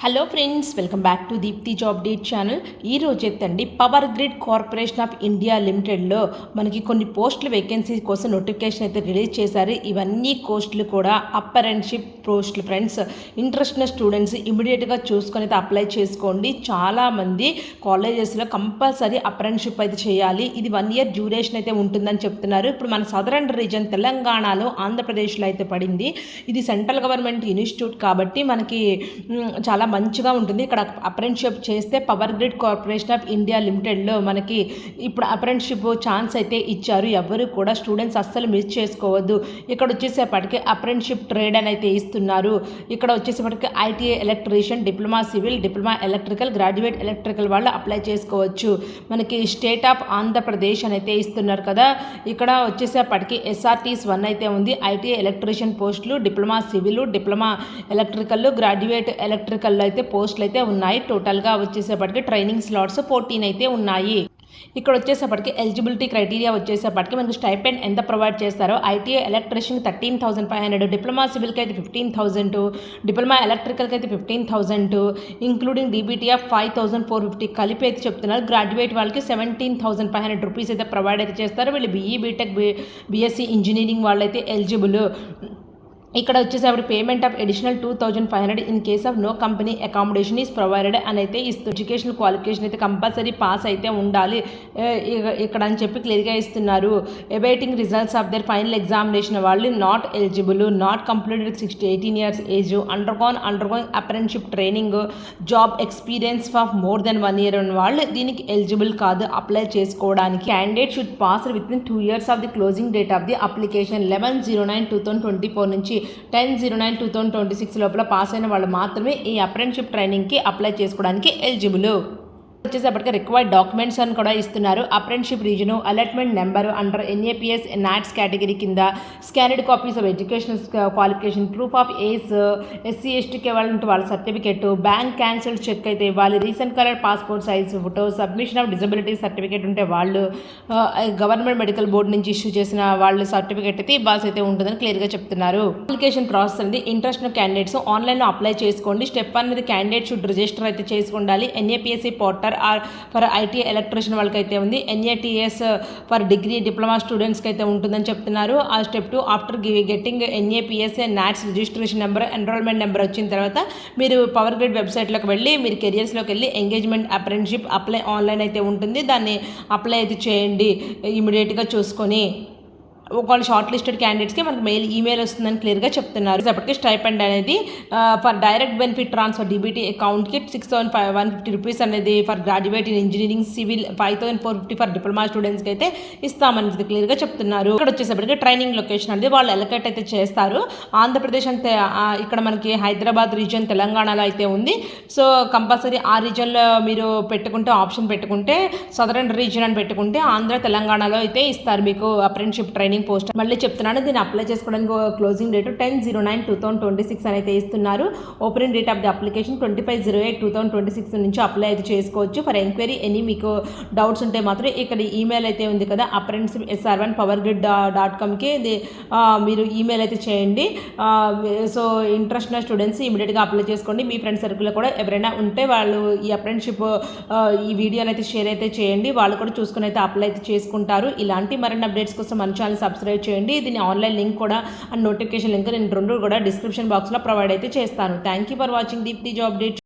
Hello friends, welcome back to Deepthi job date channel. ఈ రోజు ఎత్తండి power grid corporation of India లిమిటెడ్లో మనకి కొన్ని పోస్టుల వేకెన్సీ కోసం నోటిఫికేషన్ అయితే రిలీజ్ చేశారు. ఇవన్నీ పోస్టులు కూడా అప్రెంటిస్షిప్ పోస్టులు ఫ్రెండ్స్. ఇంట్రెస్ట్ ఉన్న స్టూడెంట్స్ ఇమీడియట్గా చూసుకొని అయితే అప్లై చేసుకోండి. చాలామంది కాలేజెస్లో కంపల్సరీ అప్రెంటిస్షిప్ అయితే చేయాలి. ఇది 1 year డ్యూరేషన్ అయితే ఉంటుందని చెప్తున్నారు. ఇప్పుడు మన సదరన్ రీజన్ తెలంగాణలో, ఆంధ్రప్రదేశ్లో అయితే పడింది. ఇది సెంట్రల్ గవర్నమెంట్ ఇన్స్టిట్యూట్ కాబట్టి మనకి చాలా మంచిగా ఉంటుంది. ఇక్కడ అప్రెంటిస్షిప్ చేస్తే power grid corporation of India లిమిటెడ్లో మనకి ఇప్పుడు అప్రెంటిస్షిప్ ఛాన్స్ అయితే ఇచ్చారు. ఎవరు కూడా స్టూడెంట్స్ అస్సలు మిస్ చేసుకోవద్దు. ఇక్కడ వచ్చేసేపటికి అప్రెంటిస్షిప్ ట్రేడ్ అని అయితే ఇస్తున్నారు. ఇక్కడ వచ్చేసేపటికి ITI electrician, diploma civil, diploma electrical, graduate electrical వాళ్ళు అప్లై చేసుకోవచ్చు. మనకి స్టేట్ ఆఫ్ ఆంధ్రప్రదేశ్ అని అయితే ఇస్తున్నారు కదా. ఇక్కడ వచ్చేసేపటికి SRTs 1 అయితే ఉంది. ఐటీఐ ఎలక్ట్రీషియన్ పోస్టులు, diploma civil, diploma electrical, graduate electrical అయితే పోస్టులు అయితే ఉన్నాయి. టోటల్గా వచ్చేసేపటికి ట్రైనింగ్ స్లాట్స్ 14 అయితే ఉన్నాయి. ఇక్కడ వచ్చేసేపటికి ఎలిజిబిలిటీ క్రైటీరియా వచ్చేసేపటికి మనకు స్టైపెండ్ ఎంత ప్రొవైడ్ చేస్తారో, ఐటీఐ ఎలక్ట్రీషియన్ 13,500, డిప్లొమా సివిల్కి అయితే 15,000, డిప్లొమా ఎలక్ట్రికల్కి అయితే 15,000, ఇంక్లూడింగ్ DBT ఆఫ్ 5,450 కలిపి అయితే చెప్తున్నారు. గ్రాడ్యుయేట్ వాళ్ళకి 17,500 రూపీస్ అయితే ప్రొవైడ్ అయితే చేస్తారు. వీళ్ళు BE, BTech, BSc ఇంజనీరింగ్ వాళ్ళైతే ఎలిజిబుల్. ఇక్కడ వచ్చేసరికి payment of additional 2,500 in case of no company accommodation is provided అని అయితే ఇస్తుంది. ఎడ్యుకేషనల్ క్వాలిఫికేషన్ అయితే కంపల్సరీ పాస్ అయితే ఉండాలి ఇక్కడ అని చెప్పి క్లియర్గా ఇస్తున్నారు. Awaiting results of their final examination వాళ్ళు not eligible, not completed 18 years age, undergoing apprenticeship training, job experience of more than 1 year ఉన్న వాళ్ళు దీనికి ఎలిజిబుల్ కాదు అప్లై చేసుకోవడానికి. Candidate should pass with in 2 years of the closing date of the application 11/09/2024 నుంచి 10/09/2026 లోపల pass అయిన వాళ్ళు మాత్రమే ఈ అప్రెంటిస్షిప్ ట్రైనింగ్కి అప్లై చేసుకోవడానికి ఎలిజిబుల్. వచ్చేసేపటికి రిక్వైర్డ్ డాక్యుమెంట్స్ అని కూడా ఇస్తున్నారు. Apprenticeship region, allotment number under NAPS NATS category కింద, scanned copies of educational qualification, proof of age, SC STకి వాళ్ళ సర్టిఫికేట్, బ్యాంక్ క్యాన్సిల్డ్ చెక్ అయితే ఇవ్వాలి, recent colour passport size photo, submission of disability certificate ఉంటే వాళ్ళు, గవర్నమెంట్ మెడికల్ బోర్డు నుంచి issue చేసిన వాళ్ళ సర్టిఫికేట్ అయితే ఇవ్వాల్సి అయితే ఉంటుందని క్లియర్గా చెప్తున్నారు. అప్లికేషన్ ప్రాసెస్ అనేది ఇంట్రెస్ట్ ఉన్న క్యాండిడేట్స్ ఆన్లైన్లో అప్లై చేసుకోండి. స్టెప్ 1 అనేది క్యాండిడేట్ షుడ్ రిజిస్టర్ అయితే చేసుకుండాలి. NAPSC portal for IT electrician వాళ్ళకైతే ఉంది. NATS ఫర్ డిగ్రీ డిప్లొమా స్టూడెంట్స్కి అయితే ఉంటుందని చెప్తున్నారు. ఆ step 2 after getting NAPS NATS registration number, enrolment number వచ్చిన తర్వాత మీరు పవర్ గ్రిడ్ వెబ్సైట్లోకి వెళ్ళి మీరు కెరియర్స్లోకి వెళ్ళి ఎంగేజ్మెంట్ అప్రెంటిస్షిప్ అప్లై ఆన్లైన్ అయితే ఉంటుంది. దాన్ని అప్లై అయితే చేయండి ఇమీడియట్గా చూసుకొని. ఒకవేళ షార్ట్ లిస్టెడ్ క్యాండిడేట్స్కి మనకు ఈమెయిల్ వస్తుందని క్లియర్గా చెప్తున్నారు. అప్పటికి స్టైపెండ్ అనేది for direct benefit transfer DBT అకౌంట్కి 6,150 రూపీస్ అనేది for graduate in engineering civil, 5,450 for diploma స్టూడెంట్స్కి అయితే ఇస్తామని క్లియర్గా చెప్తున్నారు. ఇక్కడ వచ్చేసరికి ట్రైనింగ్ లొకేషన్ అనేది వాళ్ళు ఎలకేట్ అయితే చేస్తారు. ఆంధ్రప్రదేశ్ అంతే ఇక్కడ మనకి హైదరాబాద్ రీజియన్ తెలంగాణలో అయితే ఉంది. సో కంపల్సరీ ఆ రీజియన్లో మీరు పెట్టుకుంటే ఆప్షన్ పెట్టుకుంటే సదరన్ రీజియన్ అని పెట్టుకుంటే ఆంధ్ర తెలంగాణలో అయితే ఇస్తారు మీకు అప్రెంటిస్షిప్ ట్రైనింగ్ పోస్ట్. మళ్ళీ చెప్తున్నాను, దీన్ని అప్లై చేసుకోవడానికి క్లోజింగ్ డేట్ 10/09/2026 అని అయితే ఇస్తున్నారు. Opening date of the application 25/08/2026 నుంచి అప్లై అయితే చేసుకోవచ్చు. ఫర్ ఎంక్వైరీ ఎనీ మీకు డౌట్స్ ఉంటే మాత్రం ఇక్కడ ఈమెయిల్ అయితే ఉంది కదా అప్రెంటిస్షిప్ sr1powergrid.comకి మీరు ఈమెయిల్ అయితే చేయండి. సో ఇంట్రెస్ట్ ఉన్న స్టూడెంట్స్ ఇమీడియట్గా అప్లై చేసుకోండి. మీ ఫ్రెండ్ సర్కిల్లో కూడా ఎవరైనా ఉంటే వాళ్ళు ఈ అప్రెంటిస్షిప్ ఈ వీడియోని అయితే షేర్ అయితే చేయండి. వాళ్ళు కూడా చూసుకుని అయితే అప్లై అయితే చేసుకుంటారు. ఇలాంటి మరిన్ని అప్డేట్స్ కోసం మన ఛానల్ సబ్స్క్రైబ్ చేయండి. దీని ఆన్లైన్ లింక్ కూడా అండ్ నోటిఫికేషన్ లింక్ నేను 2 కూడా డిస్క్రిప్షన్ బాక్స్లో ప్రొవైడ్ అయితే చేస్తాను. Thank you for watching Deepthi job date.